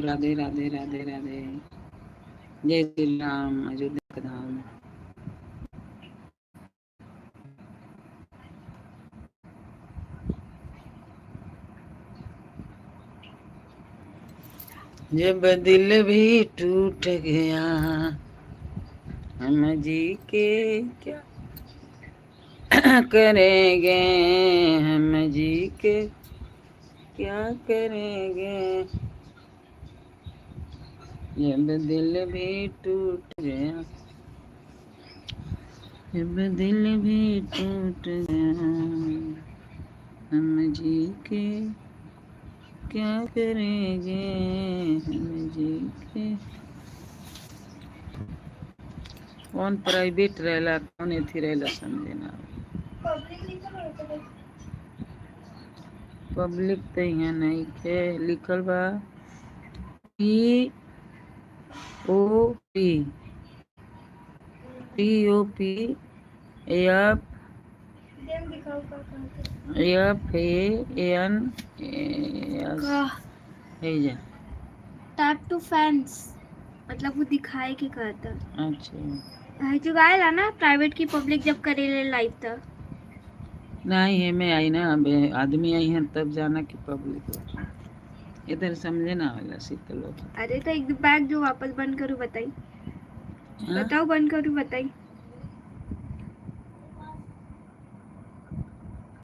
राधे राधे राधे राधे। जय श्री राम। अयोध्या का धाम। जब दिल भी टूट गया हम जी के क्या करेंगे, हम जी के क्या करेंगे। जब दिल भी टूट गया, जब दिल भी टूट गया हम जी के क्या करेंगे, हम जी के। कौन प्राइवेट रहेला कौन एथी रहेला समझे ना। पब्लिक तो यहाँ नहीं के लिखल बा P O P P O P F F A N S है जा। टैप टू फैंस मतलब वो दिखाए के कहता। अच्छा है जो गायला ना प्राइवेट की पब्लिक जब करेले लाइव तक नहीं है मैं आई ना अब आदमी आई हैं तब जाना कि पब्लिक इधर समझे ना वाला शीतल। अरे तो एक बैग जो वापस बंद करूँ बताई। हाँ? बताओ बंद करूँ बताई।